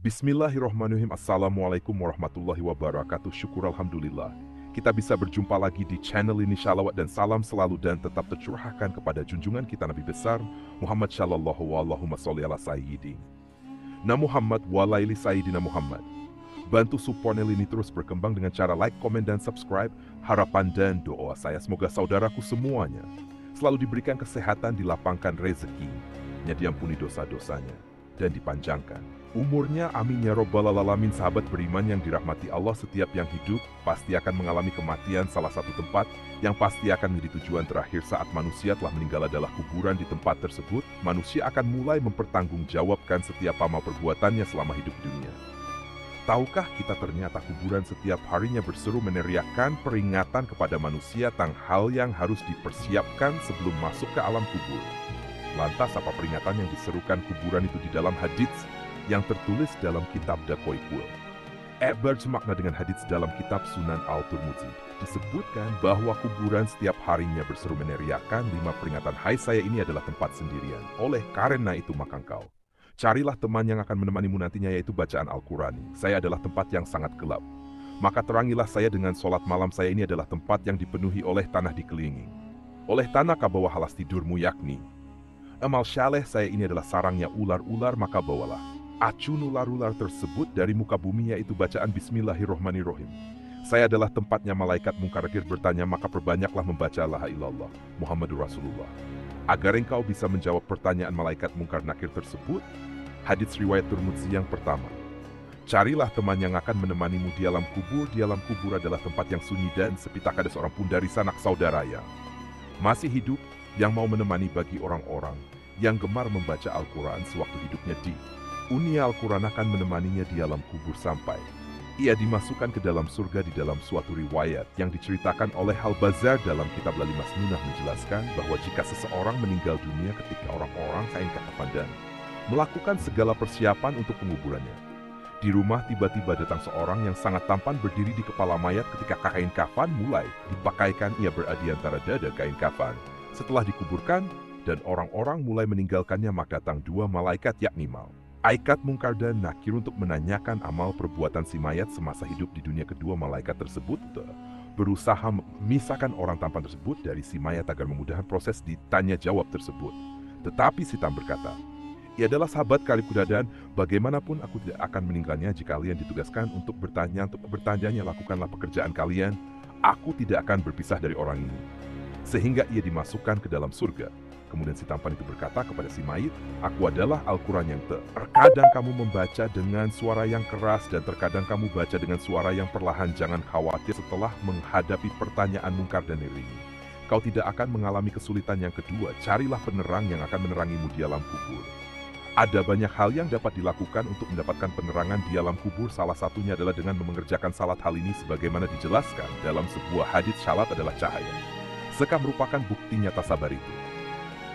Bismillahirrohmanirrohim. Assalamualaikum warahmatullahi wabarakatuh. Syukur Alhamdulillah. Kita bisa berjumpa lagi di channel ini. Shalawat dan salam selalu dan tetap tercurahkan kepada junjungan kita Nabi besar Muhammad Shallallahu Allahumma sholli ala sayyidi Na Muhammad walaili sayyidina Muhammad. Bantu support channel ini terus berkembang dengan cara like, komen, dan subscribe. Harapan dan doa saya semoga saudaraku semuanya selalu diberikan kesehatan, dilapangkan rezekinya, diampuni dosa-dosanya, dan dipanjangkan umurnya. Amin ya robbal alamin. Sahabat beriman yang dirahmati Allah, setiap yang hidup pasti akan mengalami kematian. Salah satu tempat yang pasti akan menjadi tujuan terakhir saat manusia telah meninggal adalah kuburan. Di tempat tersebut, manusia akan mulai mempertanggungjawabkan setiap amal perbuatannya selama hidup di dunia. Tahukah kita ternyata kuburan setiap harinya berseru meneriakkan peringatan kepada manusia tentang hal yang harus dipersiapkan sebelum masuk ke alam kubur. Lantas apa peringatan yang diserukan kuburan itu di dalam hadits yang tertulis dalam kitab Dakoikul? Bersemakna dengan hadits dalam kitab Sunan Al-Turmuzi. Disebutkan bahwa kuburan setiap harinya berseru meneriakkan 5 peringatan. Hai, saya ini adalah tempat sendirian. Oleh karena itu maka engkau carilah teman yang akan menemanimu nantinya, yaitu bacaan Al-Qur'an. Saya adalah tempat yang sangat gelap, maka terangilah saya dengan sholat malam. Saya ini adalah tempat yang dipenuhi oleh tanah dikelilingi oleh tanah bawah halas tidurmu, yakni amal syaleh. Saya ini adalah sarangnya ular-ular, maka bawalah acun ular-ular tersebut dari muka bumi, yaitu bacaan Bismillahirrohmanirrohim. Saya adalah tempatnya malaikat mungkar nakir bertanya, maka perbanyaklah membaca la ilaha illallah Muhammadur Rasulullah agar engkau bisa menjawab pertanyaan malaikat mungkar nakir tersebut. Hadits riwayat Turmuzi yang pertama, carilah teman yang akan menemanimu di alam kubur. Di alam kubur adalah tempat yang sunyi dan sepi, tak ada seorang pun dari sanak saudara yang masih hidup yang mau menemani bagi orang-orang yang gemar membaca Al-Quran sewaktu hidupnya. Di Uni Al-Quran akan menemaninya di alam kubur sampai ia dimasukkan ke dalam surga. Di dalam suatu riwayat yang diceritakan oleh Al-Bazar dalam kitab Lali Masnunah menjelaskan bahwa jika seseorang meninggal dunia ketika orang-orang kain kafan dan melakukan segala persiapan untuk penguburannya, di rumah tiba-tiba datang seorang yang sangat tampan berdiri di kepala mayat. Ketika kain kafan mulai dipakaikan, ia berada di antara dada kain kafan. Setelah dikuburkan dan orang-orang mulai meninggalkannya, maka datang 2 malaikat, yakni malaikat mungkar dan nakir, untuk menanyakan amal perbuatan si mayat semasa hidup di dunia. Kedua malaikat tersebut berusaha memisahkan orang tampan tersebut dari si mayat agar memudahkan proses ditanya jawab tersebut. Tetapi si tam berkata, ia adalah sahabat karibku dan bagaimanapun aku tidak akan meninggalnya. Jika kalian ditugaskan untuk bertanya, lakukanlah pekerjaan kalian. Aku tidak akan berpisah dari orang ini sehingga ia dimasukkan ke dalam surga. Kemudian si tampan itu berkata kepada si mayit, aku adalah Al-Quran yang terkadang kamu membaca dengan suara yang keras dan terkadang kamu baca dengan suara yang perlahan. Jangan khawatir, setelah menghadapi pertanyaan mungkar dan nakir, kau tidak akan mengalami kesulitan. Yang kedua, carilah penerang yang akan menerangimu di alam kubur. Ada banyak hal yang dapat dilakukan untuk mendapatkan penerangan di alam kubur. Salah satunya adalah dengan mengerjakan salat. Hal ini sebagaimana dijelaskan dalam sebuah hadits, salat adalah cahaya. Sekah merupakan bukti nyata sabar itu.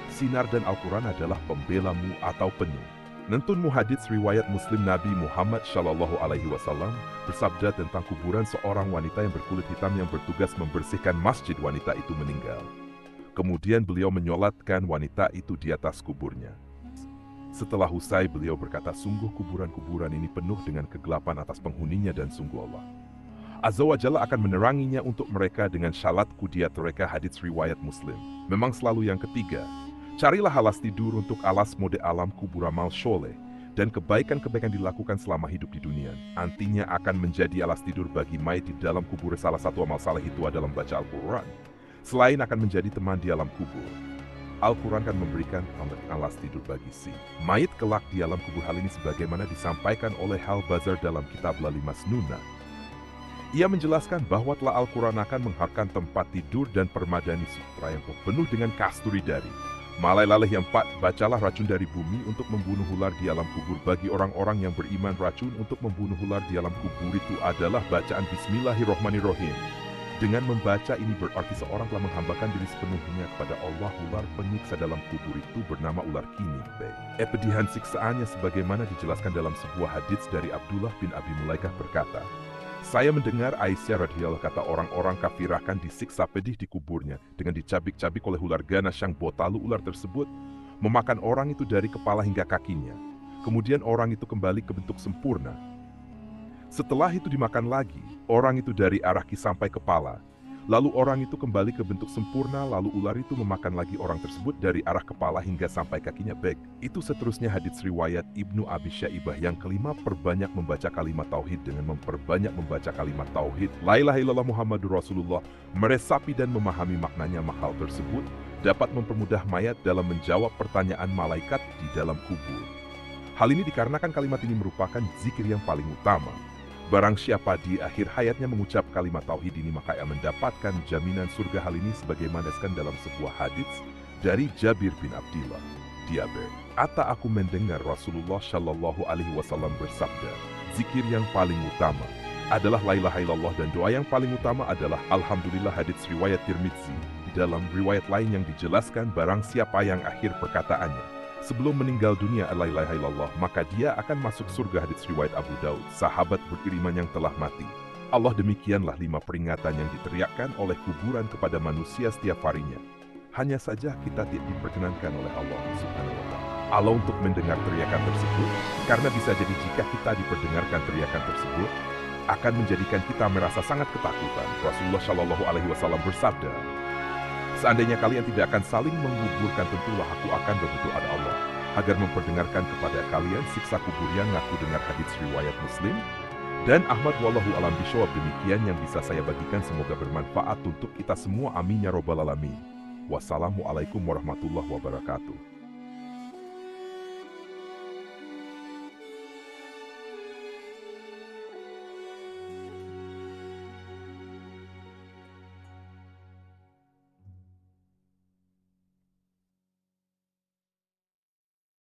Sinar dan Al-Quran adalah pembelamu atau penuntun. Hadits riwayat Muslim, Nabi Muhammad Shallallahu Alaihi Wasallam bersabda tentang kuburan seorang wanita yang berkulit hitam yang bertugas membersihkan masjid. Wanita itu meninggal. Kemudian beliau menyolatkan wanita itu di atas kuburnya. Setelah usai, beliau berkata, sungguh kuburan-kuburan ini penuh dengan kegelapan atas penghuninya, dan sungguh Allah Azza wa Jalla akan meneranginya untuk mereka dengan syalat kudiat mereka. Hadits riwayat Muslim. Memang selalu yang ketiga, carilah alas tidur untuk alas mode alam kubur. Amal soleh dan kebaikan-kebaikan dilakukan selama hidup di dunia nantinya akan menjadi alas tidur bagi mayat di dalam kubur. Salah satu amal saleh itu adalah membaca Al-Quran. Selain akan menjadi teman di alam kubur, Al-Quran akan memberikan alas tidur bagi si mayit kelak di alam kubur. Hal ini sebagaimana disampaikan oleh Al-Bazar dalam kitab Lali Masnunah. Ia menjelaskan bahwa telah Al-Quran akan mengharapkan tempat tidur dan permadani sutra yang penuh dengan kasturi dari malai laleh. Yang 4, bacalah racun dari bumi untuk membunuh ular di alam kubur. Bagi orang-orang yang beriman, racun untuk membunuh ular di alam kubur itu adalah bacaan Bismillahirrohmanirrohim. Dengan membaca ini berarti seorang telah menghambakan diri sepenuhnya kepada Allah. Ular penyiksa dalam kubur itu bernama ular kini. Pedihan siksaannya sebagaimana dijelaskan dalam sebuah hadits dari Abdullah bin Abi Mulaikah berkata, saya mendengar Aisyah radhiyallahu kata orang-orang kafir akan disiksa pedih di kuburnya dengan dicabik-cabik oleh ular ganas yang botalu. Ular tersebut memakan orang itu dari kepala hingga kakinya. Kemudian orang itu kembali ke bentuk sempurna. Setelah itu dimakan lagi, orang itu dari arah kaki sampai kepala. Lalu orang itu kembali ke bentuk sempurna, lalu ular itu memakan lagi orang tersebut dari arah kepala hingga sampai kakinya bek. Itu seterusnya hadits riwayat Ibnu Abi Syaibah. Yang kelima, perbanyak membaca kalimat tauhid. Dengan memperbanyak membaca kalimat tauhid, la ilaha illallah Muhammadur Rasulullah, meresapi dan memahami maknanya hal tersebut dapat mempermudah mayat dalam menjawab pertanyaan malaikat di dalam kubur. Hal ini dikarenakan kalimat ini merupakan zikir yang paling utama. Barang siapa di akhir hayatnya mengucap kalimat tauhid ini, maka ia mendapatkan jaminan surga. Hal ini sebagaimana disebutkan dalam sebuah hadits dari Jabir bin Abdillah. Dia berkata, aku mendengar Rasulullah Shallallahu Alaihi Wasallam bersabda, zikir yang paling utama adalah la ilaha illallah dan doa yang paling utama adalah alhamdulillah. Hadits riwayat Tirmidzi. Di dalam riwayat lain yang dijelaskan, barang siapa yang akhir perkataannya sebelum meninggal dunia la ilaha illallah, maka dia akan masuk surga. Hadits riwayat Abu Daud. Sahabat beriman yang telah mati, Allah, demikianlah 5 peringatan yang diteriakkan oleh kuburan kepada manusia setiap harinya. Hanya saja kita tidak diperkenankan oleh Allah Subhanahu wa Ta'ala Allah untuk mendengar teriakan tersebut, karena bisa jadi jika kita diperdengarkan teriakan tersebut akan menjadikan kita merasa sangat ketakutan. Rasulullah Shallallahu Alaihi Wasallam bersabda, seandainya kalian tidak akan saling menguburkan, tentulah aku akan berdoa kepada Allah agar memperdengarkan kepada kalian siksa kubur yang aku dengar. Hadits riwayat Muslim dan Ahmad. Wallahu alam bishawab. Demikian yang bisa saya bagikan, semoga bermanfaat untuk kita semua. Amin ya robbal alamin. Wassalamualaikum warahmatullahi wabarakatuh.